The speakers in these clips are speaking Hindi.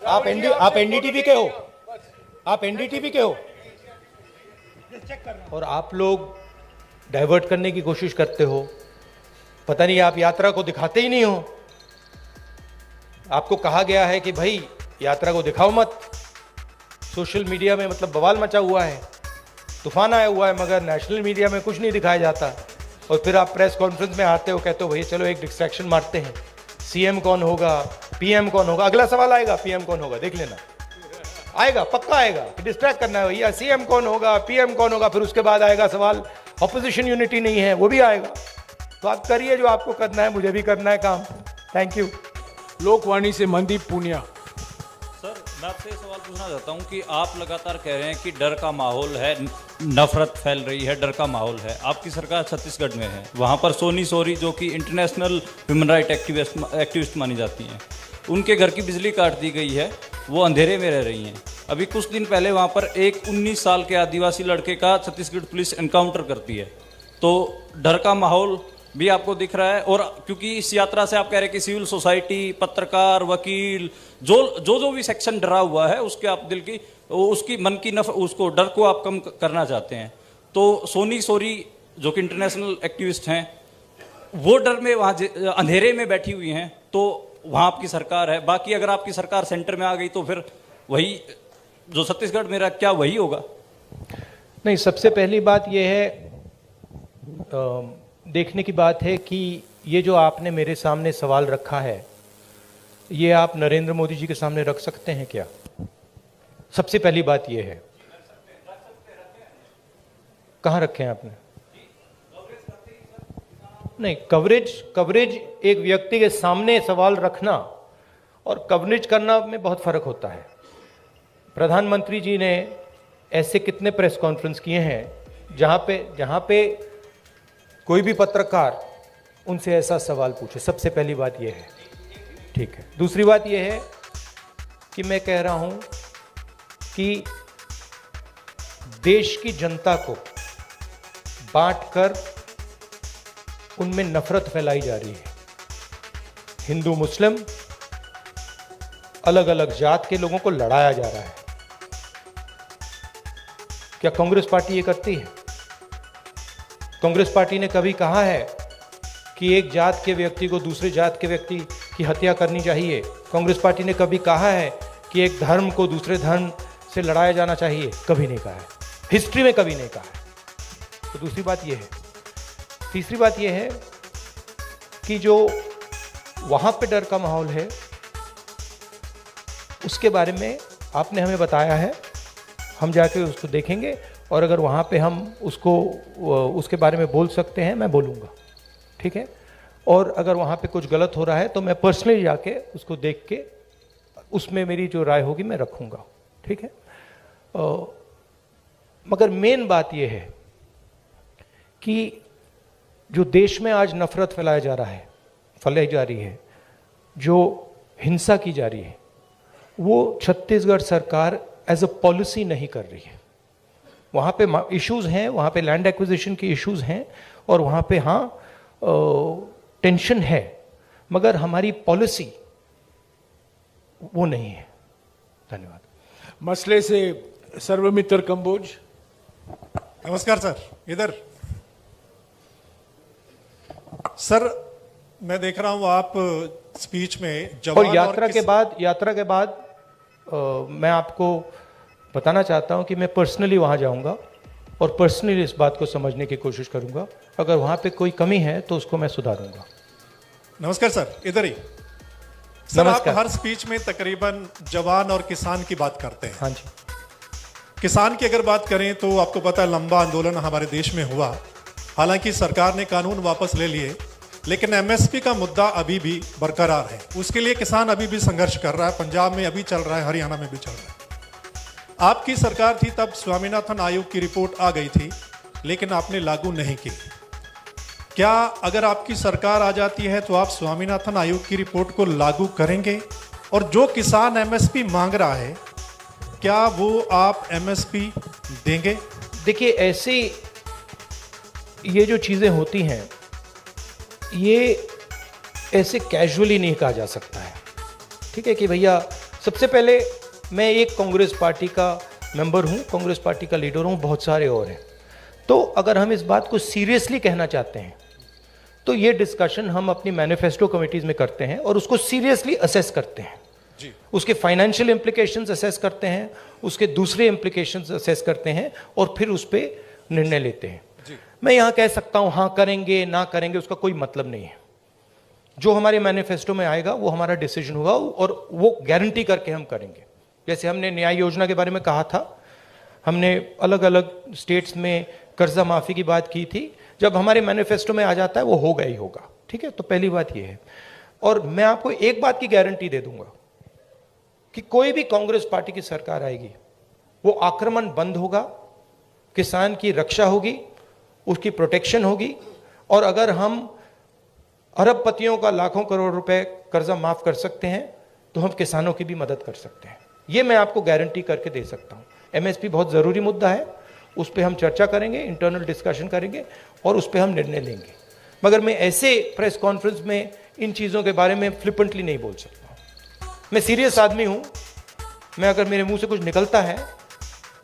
आप एनडीटीवी के हो, आप एनडीटीवी के हो, और आप लोग डाइवर्ट करने की कोशिश करते हो। पता नहीं आप यात्रा को दिखाते ही नहीं हो। आपको कहा गया है कि भाई यात्रा को दिखाओ मत। सोशल मीडिया में मतलब बवाल मचा हुआ है, तूफान आया हुआ है, मगर नेशनल मीडिया में कुछ नहीं दिखाया जाता। और फिर आप प्रेस कॉन्फ्रेंस में आते हो, कहते हो भैया चलो एक डिस्ट्रैक्शन मारते हैं, सीएम कौन होगा, पीएम कौन होगा। अगला सवाल आएगा पीएम कौन होगा, देख लेना, आएगा, पक्का आएगा कि डिस्ट्रैक्ट करना है भैया, सीएम कौन होगा, पीएम कौन होगा। फिर उसके बाद आएगा सवाल ऑपोजिशन यूनिटी नहीं है, वो भी आएगा। तो आप करिए जो आपको करना है, मुझे भी करना है काम। Thank you. लोकवाणी से मनदीप पूनिया। सर, मैं आपसे सवाल पूछना चाहता हूं कि आप लगातार कह रहे हैं कि डर का माहौल है, नफरत फैल रही है, डर का माहौल है। आपकी सरकार छत्तीसगढ़ में है, वहां पर सोनी सोरी जो कि इंटरनेशनल ह्यूमन राइट एक्टिविस्ट मानी जाती हैं, उनके घर की बिजली काट दी गई है, वो अंधेरे में रह रही हैं। अभी कुछ दिन पहले वहाँ पर एक 19 साल के आदिवासी लड़के का छत्तीसगढ़ पुलिस एनकाउंटर करती है। तो डर का माहौल भी आपको दिख रहा है। और क्योंकि इस यात्रा से आप कह रहे हैं कि सिविल सोसाइटी, पत्रकार, वकील, जो भी सेक्शन डरा हुआ है, उसके आप दिल की, उसकी मन की उसको डर को आप कम करना चाहते हैं। तो सोनी सोरी जो कि इंटरनेशनल एक्टिविस्ट हैं, वो डर में वहाँ अंधेरे में बैठी हुई हैं, तो वहाँ आपकी सरकार है। बाकी अगर आपकी सरकार सेंटर में आ गई तो फिर वही जो छत्तीसगढ़ में रहा, क्या वही होगा? नहीं, सबसे पहली बात यह है, देखने की बात है कि ये जो आपने मेरे सामने सवाल रखा है, ये आप नरेंद्र मोदी जी के सामने रख सकते हैं क्या? सबसे पहली बात ये है। कहाँ रखे हैं आपने? नहीं, कवरेज एक व्यक्ति के सामने सवाल रखना और कवरेज करना में बहुत फर्क होता है। प्रधानमंत्री जी ने ऐसे कितने प्रेस कॉन्फ्रेंस किए हैं जहां पे कोई भी पत्रकार उनसे ऐसा सवाल पूछे। सबसे पहली बात यह है, ठीक है। दूसरी बात यह है कि मैं कह रहा हूं कि देश की जनता को बांटकर उनमें नफरत फैलाई जा रही है। हिंदू मुस्लिम, अलग अलग जात के लोगों को लड़ाया जा रहा है। क्या कांग्रेस पार्टी ये करती है? कांग्रेस पार्टी ने कभी कहा है कि एक जात के व्यक्ति को दूसरे जात के व्यक्ति की हत्या करनी चाहिए? कांग्रेस पार्टी ने कभी कहा है कि एक धर्म को दूसरे धर्म से लड़ाया जाना चाहिए? कभी नहीं कहा है, हिस्ट्री में कभी नहीं कहा है। तो दूसरी बात यह है। तीसरी बात यह है कि जो वहां पे डर का माहौल है, उसके बारे में आपने हमें बताया है, हम जाके उसको देखेंगे, और अगर वहाँ पे हम उसके बारे में बोल सकते हैं, मैं बोलूँगा, ठीक है। और अगर वहाँ पे कुछ गलत हो रहा है तो मैं पर्सनली जाके उसको देख के उसमें मेरी जो राय होगी मैं रखूँगा, ठीक है। मगर मेन बात यह है कि जो देश में आज नफरत फैलाई जा रही है, जो हिंसा की जा रही है, वो छत्तीसगढ़ सरकार एज अ पॉलिसी नहीं कर रही है। वहाँ पे इश्यूज हैं, वहाँ पे लैंड एक्विजिशन के इश्यूज हैं, और वहाँ पे टेंशन है, मगर हमारी पॉलिसी वो नहीं है। धन्यवाद। मसले से सर्वमित्र कंबोज। नमस्कार सर। इधर सर, मैं देख रहा हूं आप स्पीच में जवान और यात्रा के बाद मैं आपको बताना चाहता हूं कि मैं पर्सनली वहां जाऊंगा और पर्सनली इस बात को समझने की कोशिश करूंगा। अगर वहां पे कोई कमी है तो उसको मैं सुधारूंगा। नमस्कार सर, इधर ही। सर, आप हर स्पीच में तकरीबन जवान और किसान की बात करते हैं। हाँ जी। किसान की अगर बात करें तो आपको पता है लंबा आंदोलन हमारे देश में हुआ। हालांकि सरकार ने कानून वापस ले लिए, लेकिन एमएसपी का मुद्दा अभी भी बरकरार है। उसके लिए किसान अभी भी संघर्ष कर रहा है। पंजाब में अभी चल रहा है, हरियाणा में भी चल रहा है। आपकी सरकार थी तब स्वामीनाथन आयोग की रिपोर्ट आ गई थी, लेकिन आपने लागू नहीं की। क्या अगर आपकी सरकार आ जाती है तो आप स्वामीनाथन आयोग की रिपोर्ट को लागू करेंगे? और जो किसान एमएसपी मांग रहा है, क्या वो आप एमएसपी देंगे? देखिए, ऐसी ये जो चीज़ें होती हैं, ये ऐसे कैजुअली नहीं कहा जा सकता है, ठीक है, कि भैया सबसे पहले मैं एक कांग्रेस पार्टी का मेंबर हूं, कांग्रेस पार्टी का लीडर हूं, बहुत सारे और हैं। तो अगर हम इस बात को सीरियसली कहना चाहते हैं तो ये डिस्कशन हम अपनी मैनिफेस्टो कमिटीज में करते हैं और उसको सीरियसली असेस करते हैं जी। उसके फाइनेंशियल इंप्लीकेशंस असेस करते हैं, उसके दूसरे इंप्लीकेशंस असेस करते हैं और फिर उस पर निर्णय लेते हैं जी। मैं यहां कह सकता हूं हाँ करेंगे ना करेंगे, उसका कोई मतलब नहीं है। जो हमारे मैनिफेस्टो में आएगा वो हमारा डिसीजन होगा और वो गारंटी करके हम करेंगे। जैसे हमने न्याय योजना के बारे में कहा था, हमने अलग अलग स्टेट्स में कर्जा माफी की बात की थी, जब हमारे मैनिफेस्टो में आ जाता है वो होगा ही होगा। ठीक है, तो पहली बात ये है। और मैं आपको एक बात की गारंटी दे दूंगा कि कोई भी कांग्रेस पार्टी की सरकार आएगी, वो आक्रमण बंद होगा, किसान की रक्षा होगी, उसकी प्रोटेक्शन होगी। और अगर हम अरबपतियों का लाखों करोड़ रुपए कर्जा माफ कर सकते हैं तो हम किसानों की भी मदद कर सकते हैं। ये मैं आपको गारंटी करके दे सकता हूं। एमएसपी बहुत जरूरी मुद्दा है, उस पर हम चर्चा करेंगे, इंटरनल डिस्कशन करेंगे और उस पर हम निर्णय लेंगे। मगर मैं ऐसे प्रेस कॉन्फ्रेंस में इन चीज़ों के बारे में फ्लिपेंटली नहीं बोल सकता। मैं सीरियस आदमी हूं, मैं अगर मेरे मुंह से कुछ निकलता है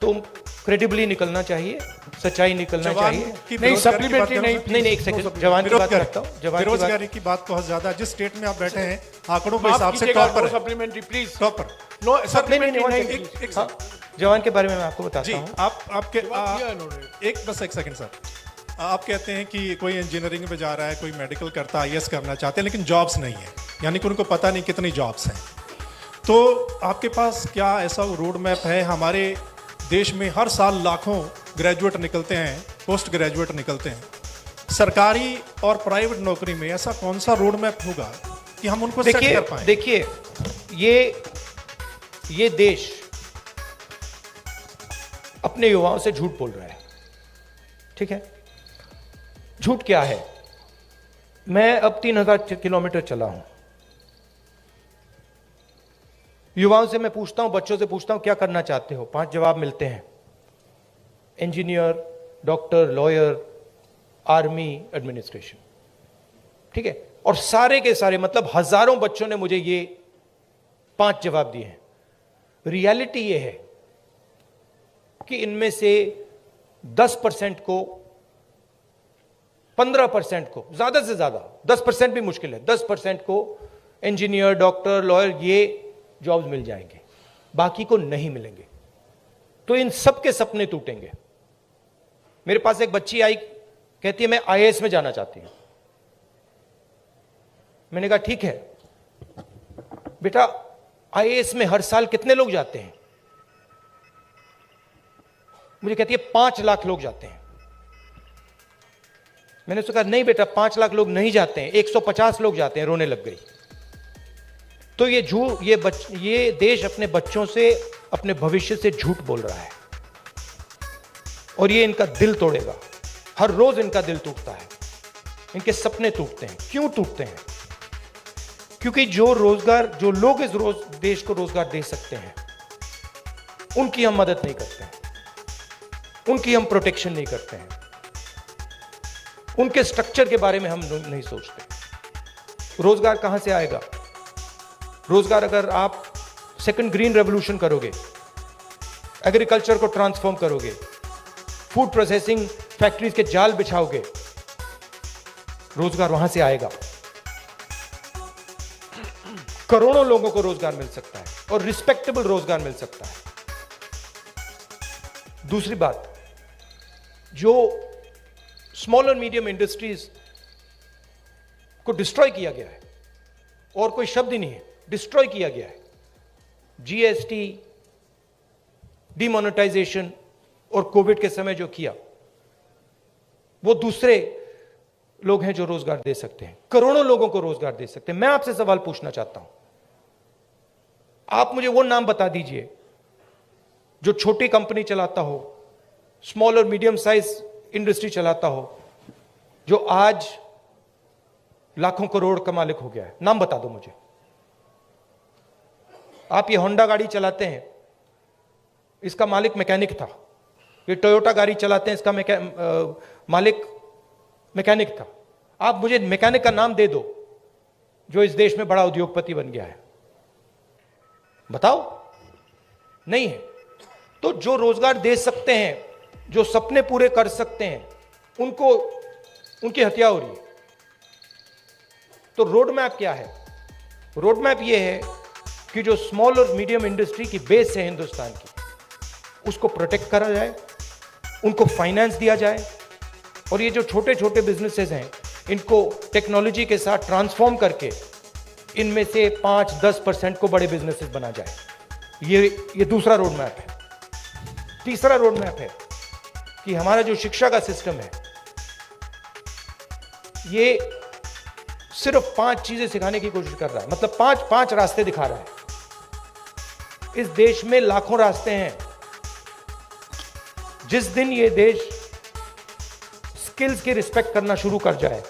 तो क्रेडिबली निकलना चाहिए, सच्चाई निकलना चाहिए। नहीं, सप्लीमेंट्री नहीं, एक सेकंड, जवान की बात करता हूं। बेरोजगारी की बात बहुत ज्यादा, जिस स्टेट में आप बैठे हैं आंकड़ों के हिसाब से टॉप पर, सप्लीमेंटरी प्लीज, टॉप पर। नो नहीं, सप्लीमेंट्री नहीं। हाँ, जवान के बारे में मैं आपको बताता जी, हूं। एक सेकंड सर, आप कहते हैं कि कोई इंजीनियरिंग में जा रहा है, कोई मेडिकल करता है, आईएएस करना चाहते हैं, लेकिन जॉब्स नहीं है, यानी कि उनको पता नहीं कितनी जॉब्स हैं। तो आपके पास क्या ऐसा रोड मैप है? हमारे देश में हर साल लाखों ग्रेजुएट निकलते हैं, पोस्ट ग्रेजुएट निकलते हैं, सरकारी और प्राइवेट नौकरी में ऐसा कौन सा रोड मैप होगा कि हम उनको सेट कर पाएं? देखिए, ये देश अपने युवाओं से झूठ बोल रहा है। ठीक है, झूठ क्या है? मैं अब 3000 किलोमीटर चला हूं, युवाओं से मैं पूछता हूं, बच्चों से पूछता हूं क्या करना चाहते हो, 5 जवाब मिलते हैं। Engineer, doctor, lawyer, army, administration. ठीक है, और सारे के सारे मतलब हजारों बच्चों ने मुझे ये 5 जवाब दिए हैं। रियलिटी ये है कि इनमें से 10% को, 15% को, ज्यादा से ज्यादा 10% भी मुश्किल है, 10% को इंजीनियर, डॉक्टर, लॉयर ये जॉब्स मिल जाएंगे, बाकी को नहीं मिलेंगे। तो इन सब के सपने टूटेंगे। मेरे पास एक बच्ची आई, कहती है मैं आईएएस में जाना चाहती हूं। मैंने कहा ठीक है बेटा, आईएएस में हर साल कितने लोग जाते हैं? मुझे कहती है 5 लाख लोग जाते हैं। मैंने उससे कहा नहीं बेटा, 5 लाख लोग नहीं जाते हैं, 150 लोग जाते हैं। रोने लग गई। तो ये देश अपने बच्चों से, अपने भविष्य से झूठ बोल रहा है और ये इनका दिल तोड़ेगा। हर रोज इनका दिल टूटता है, इनके सपने टूटते हैं। क्यों टूटते हैं? क्योंकि जो लोग इस देश को रोजगार दे सकते हैं, उनकी हम मदद नहीं करते हैं, उनकी हम प्रोटेक्शन नहीं करते हैं, उनके स्ट्रक्चर के बारे में हम नहीं सोचते। रोजगार कहां से आएगा? रोजगार अगर आप सेकंड ग्रीन रेवोल्यूशन करोगे, एग्रीकल्चर को ट्रांसफॉर्म करोगे, फूड प्रोसेसिंग फैक्ट्रीज के जाल बिछाओगे, रोजगार वहां से आएगा। करोड़ों लोगों को रोजगार मिल सकता है और रिस्पेक्टेबल रोजगार मिल सकता है। दूसरी बात, जो स्मॉल और मीडियम इंडस्ट्रीज को डिस्ट्रॉय किया गया है, और कोई शब्द ही नहीं है, डिस्ट्रॉय किया गया है। जीएसटी, डिमोनेटाइजेशन और कोविड के समय जो किया, वो दूसरे लोग हैं जो रोजगार दे सकते हैं, करोड़ों लोगों को रोजगार दे सकते हैं। मैं आपसे सवाल पूछना चाहता हूं, आप मुझे वो नाम बता दीजिए जो छोटी कंपनी चलाता हो, स्मॉल और मीडियम साइज इंडस्ट्री चलाता हो, जो आज लाखों करोड़ का मालिक हो गया है। नाम बता दो मुझे। आप ये होंडा गाड़ी चलाते हैं, इसका मालिक मैकेनिक था। ये टोयोटा गाड़ी चलाते हैं, इसका मालिक मैकेनिक था। आप मुझे मैकेनिक का नाम दे दो जो इस देश में बड़ा उद्योगपति बन गया है। बताओ, नहीं है। तो जो रोजगार दे सकते हैं, जो सपने पूरे कर सकते हैं, उनको उनकी हत्या हो रही है। तो रोड मैप क्या है? रोड मैप ये है कि जो स्मॉल और मीडियम इंडस्ट्री की बेस है हिंदुस्तान की, उसको प्रोटेक्ट करा जाए, उनको फाइनेंस दिया जाए, और ये जो छोटे छोटे बिजनेसेस हैं इनको टेक्नोलॉजी के साथ ट्रांसफॉर्म करके इनमें से 5-10% को बड़े बिजनेसेस बना जाए। ये दूसरा रोड मैप है। तीसरा रोड मैप है कि हमारा जो शिक्षा का सिस्टम है ये सिर्फ 5 चीजें सिखाने की कोशिश कर रहा है, मतलब 5 रास्ते दिखा रहा है। इस देश में लाखों रास्ते हैं। जिस दिन ये देश स्किल्स की रिस्पेक्ट करना शुरू कर जाए,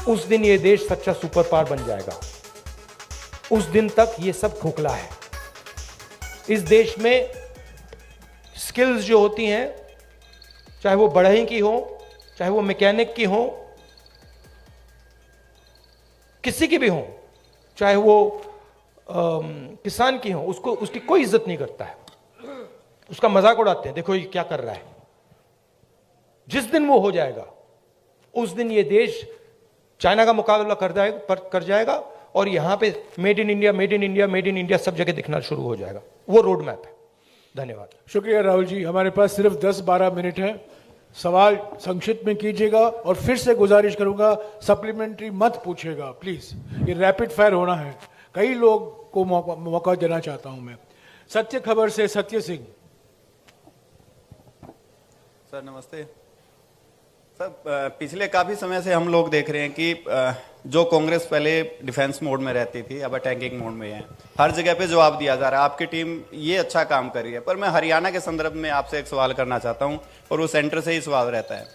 उस दिन ये देश सच्चा सुपर पावर बन जाएगा। उस दिन तक ये सब खोखला है। इस देश में स्किल्स जो होती हैं, चाहे वो बढ़ई की हो, चाहे वो मैकेनिक की हो, किसी की भी हो, चाहे वो किसान की हो, उसकी कोई इज्जत नहीं करता है। उसका मजाक उड़ाते हैं, देखो ये क्या कर रहा है। जिस दिन वो हो जाएगा, उस दिन ये देश चाइना का मुकाबला कर जाएगा और यहां पे made in India, made in India, made in India सब जगह दिखना शुरू हो जाएगा। वो रोड मैप है। धन्यवाद। शुक्रिया राहुल जी। हमारे पास सिर्फ 10-12 मिनट है। सवाल संक्षिप्त में कीजिएगा और फिर से गुजारिश करूंगा सप्लीमेंट्री मत पूछेगा प्लीज। ये रैपिड फायर होना है। कई लोग को मौका देना चाहता हूं मैं। सत्य खबर से सत्य सिंह। सर नमस्ते। सर पिछले काफ़ी समय से हम लोग देख रहे हैं कि जो कांग्रेस पहले डिफेंस मोड में रहती थी अब अटैकिंग मोड में है। हर जगह पे जवाब दिया जा रहा है। आपकी टीम ये अच्छा काम कर रही है, पर मैं हरियाणा के संदर्भ में आपसे एक सवाल करना चाहता हूं और वो सेंटर से ही सवाल रहता है।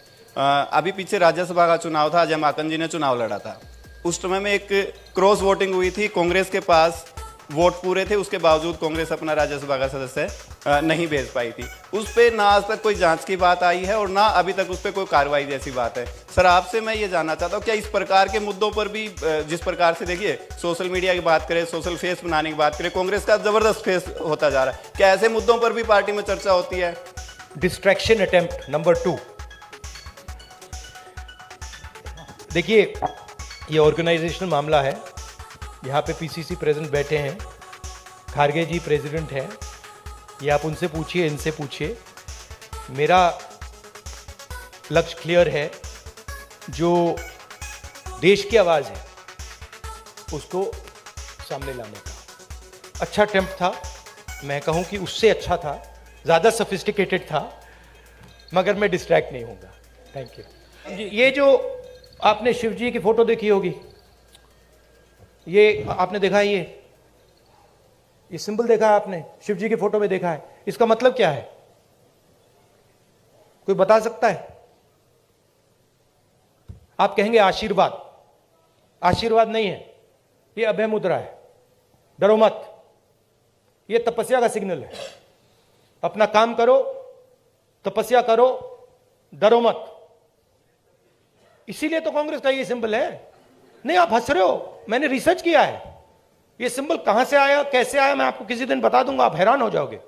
अभी पीछे राज्यसभा का चुनाव था, अजय माकन जी ने चुनाव लड़ा था। उस समय में एक क्रॉस वोटिंग हुई थी। कांग्रेस के पास वोट पूरे थे, उसके बावजूद कांग्रेस अपना राज्यसभा का सदस्य नहीं भेज पाई थी। उस पर ना आज तक कोई जांच की बात आई है और ना अभी तक उस पर कोई कार्रवाई जैसी बात है। सर आपसे मैं ये जानना चाहता हूँ, क्या इस प्रकार के मुद्दों पर भी, जिस प्रकार से देखिए सोशल मीडिया की बात करें, सोशल फेस बनाने की बात करें, कांग्रेस का जबरदस्त फेस होता जा रहा है, क्या ऐसे मुद्दों पर भी पार्टी में चर्चा होती है? Distraction attempt number 2। देखिए ये ऑर्गेनाइजेशनल मामला है। यहाँ पे पीसीसी प्रेसिडेंट बैठे हैं, खारगे जी प्रेसिडेंट हैं। ये आप उनसे पूछिए, इनसे पूछिए। मेरा लक्ष्य क्लियर है। जो देश की आवाज़ है उसको सामने लाने का अच्छा अटेम्प्ट था। मैं कहूँ कि उससे अच्छा था, ज़्यादा सोफिस्टिकेटेड था, मगर मैं डिस्ट्रैक्ट नहीं होऊंगा। Thank you. ये जो आपने शिव जी की फोटो देखी होगी, ये आपने देखा है, ये सिंबल देखा है आपने, शिव जी की फोटो में देखा है। इसका मतलब क्या है? कोई बता सकता है? आप कहेंगे आशीर्वाद। आशीर्वाद नहीं है, ये अभय मुद्रा है। डरो मत, ये तपस्या का सिग्नल है। अपना काम करो, तपस्या करो, डरो मत। इसीलिए तो कांग्रेस का ये सिंबल है। नहीं आप हंस रहे हो, मैंने रिसर्च किया है। ये सिंबल कहां से आया, कैसे आया, मैं आपको किसी दिन बता दूंगा, आप हैरान हो जाओगे।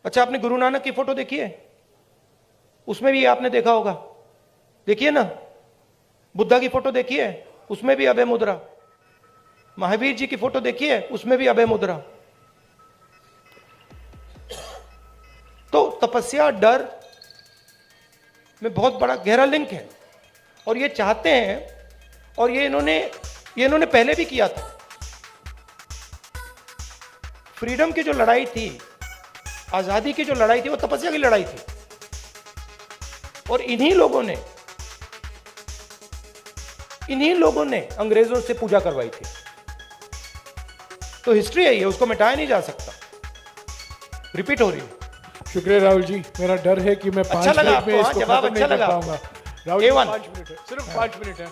अच्छा आपने गुरु नानक की फोटो देखी है? उसमें भी आपने देखा होगा, देखिए ना। बुद्धा की फोटो देखी है, उसमें भी अभय मुद्रा। महावीर जी की फोटो देखी है, उसमें भी अभय मुद्रा। तो तपस्या, डर में बहुत बड़ा गहरा लिंक है। और ये चाहते हैं, और ये इन्होंने पहले भी किया था। फ्रीडम की जो लड़ाई थी, आजादी की जो लड़ाई थी, वो तपस्या की लड़ाई थी। और इन्हीं लोगों ने अंग्रेजों से पूजा करवाई थी। तो हिस्ट्री है ये, उसको मिटाया नहीं जा सकता, रिपीट हो रही है। शुक्रिया राहुल जी। मेरा डर है कि मैं 5 अच्छा लगा मिनट में आपको? इसको जवाब खत्म नहीं अच्छा कर लगा पाऊंगा। राहुल जी A1 5 मिनट है, सिर्फ 5 मिनट है।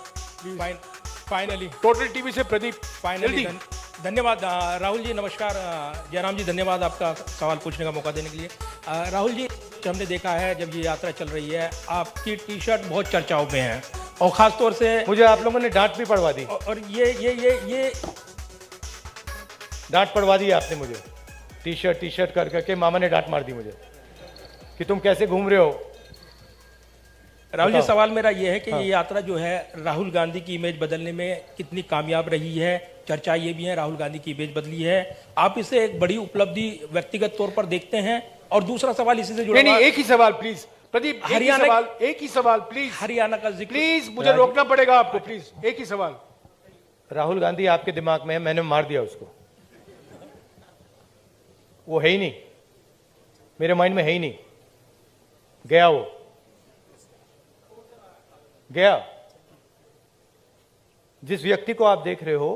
फाइनली टोटल टीवी से प्रदीप फाइनली धन्यवाद राहुल जी। नमस्कार जयराम जी, धन्यवाद आपका सवाल पूछने का मौका देने के लिए। राहुल जी, हमने देखा है जब ये यात्रा चल रही है, आपकी टी शर्ट बहुत चर्चाओं में है। और खास तौर से मुझे आप लोगों ने डांट भी पड़वा दी, और ये डांट पड़वा दी आपने मुझे। टी शर्ट कर करके मामा ने डांट मार दी मुझे कि तुम कैसे घूम रहे हो। राहुल जी, बताओ। सवाल मेरा ये है कि ये यात्रा जो है राहुल गांधी की इमेज बदलने में कितनी कामयाब रही है। चर्चा ये भी है राहुल गांधी की इमेज बदली है, आप इसे एक बड़ी उपलब्धि व्यक्तिगत तौर पर देखते हैं? और दूसरा सवाल इसी से जुड़ा नहीं हुआ- नहीं, एक ही सवाल प्लीज प्रदीप, एक ही सवाल प्लीज, हरियाणा का जिक्र प्लीज मुझे रोकना पड़ेगा आपको, प्लीज एक ही सवाल। राहुल गांधी आपके दिमाग में है, मैंने मार दिया उसको, वो है ही नहीं, मेरे माइंड में है ही नहीं, गया वो गया। जिस व्यक्ति को आप देख रहे हो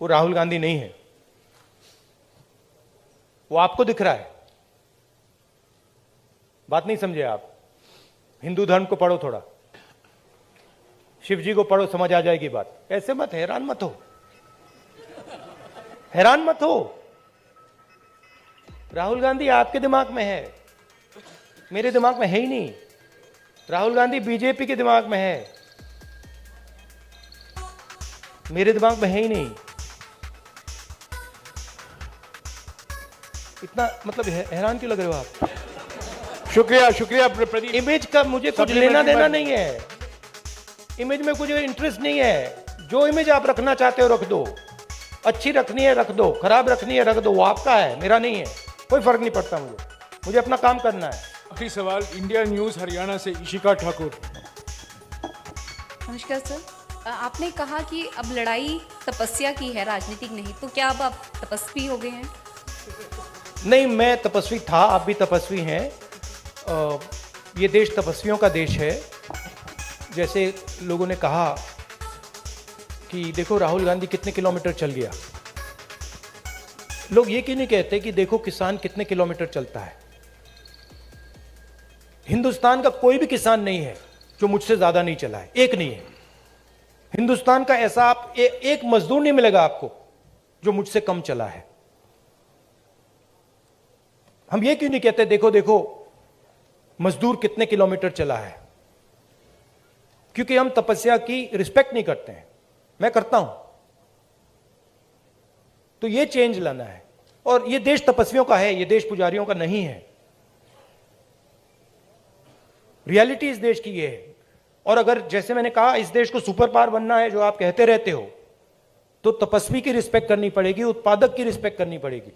वो राहुल गांधी नहीं है, वो आपको दिख रहा है। बात नहीं समझे आप। हिंदू धर्म को पढ़ो थोड़ा, शिव जी को पढ़ो, समझ आ जाएगी बात। ऐसे मत, हैरान मत हो, हैरान मत हो। राहुल गांधी आपके दिमाग में है, मेरे दिमाग में है ही नहीं। राहुल गांधी बीजेपी के दिमाग में है, मेरे दिमाग में है ही नहीं। इतना मतलब हैरान क्यों लग रहे हो आप? शुक्रिया प्रदीप। इमेज का मुझे कुछ लेना देना नहीं है, इमेज में कुछ इंटरेस्ट नहीं है। जो इमेज आप रखना चाहते हो रख दो, अच्छी रखनी है रख दो, खराब रखनी है रख दो, वो आपका है, मेरा नहीं है, कोई फर्क नहीं पड़ता मुझे अपना काम करना है। आखिरी सवाल इंडिया न्यूज हरियाणा से इशिका ठाकुर। नमस्कार सर, आपने कहा कि अब लड़ाई तपस्या की है, राजनीतिक नहीं, तो क्या अब आप तपस्वी हो गए हैं? नहीं, मैं तपस्वी था, आप भी तपस्वी हैं। ये देश तपस्वियों का देश है। जैसे लोगों ने कहा कि देखो राहुल गांधी कितने किलोमीटर चल गया, लोग ये क्यों नहीं कहते कि देखो किसान कितने किलोमीटर चलता है। हिंदुस्तान का कोई भी किसान नहीं है जो मुझसे ज्यादा नहीं चला है, एक नहीं है। हिंदुस्तान का ऐसा आप एक मजदूर नहीं मिलेगा आपको जो मुझसे कम चला है। हम ये क्यों नहीं कहते देखो देखो मजदूर कितने किलोमीटर चला है, क्योंकि हम तपस्या की रिस्पेक्ट नहीं करते हैं। मैं करता हूं। तो ये चेंज लाना है, और ये देश तपस्वियों का है, ये देश पुजारियों का नहीं है। रियलिटी इस देश की ये है। और अगर जैसे मैंने कहा इस देश को सुपर पावर बनना है, जो आप कहते रहते हो, तो तपस्वी की रिस्पेक्ट करनी पड़ेगी, उत्पादक की रिस्पेक्ट करनी पड़ेगी,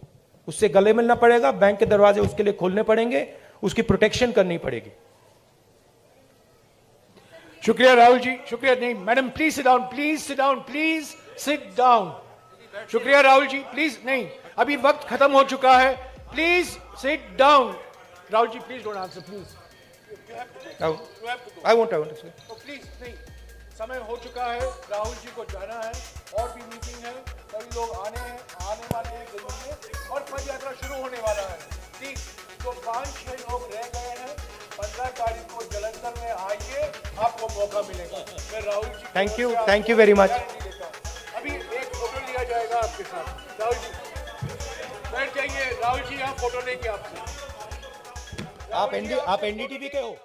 उससे गले मिलना पड़ेगा, बैंक के दरवाजे उसके लिए खोलने पड़ेंगे, उसकी प्रोटेक्शन करनी पड़ेगी। शुक्रिया राहुल जी, शुक्रिया। नहीं madam, please sit down, please sit down, please sit down. शुक्रिया राहुल जी, प्लीज नहीं, अभी वक्त खत्म हो चुका है, please sit down. Rahul ji please don't answer, please. I won't say. तो प्लीज नहीं, समय हो चुका है, राहुल जी को जाना है, और भी मीटिंग है, सभी लोग आने वाले हैं दिल्ली में, और पद यात्रा शुरू होने वाला है। प्लीज, तो 5-6 लोग रह गए हैं, 15 तारीख को जलंधर में आइए, आपको मौका मिलेगा। मैं Rahul ji thank you very much. अभी एक फोटो लिया जाएगा आपके साथ। राहुल जी बैठ जाइए, राहुल जी यहाँ फोटो लेंगे आपसे। आप एनडीटीवी के हो?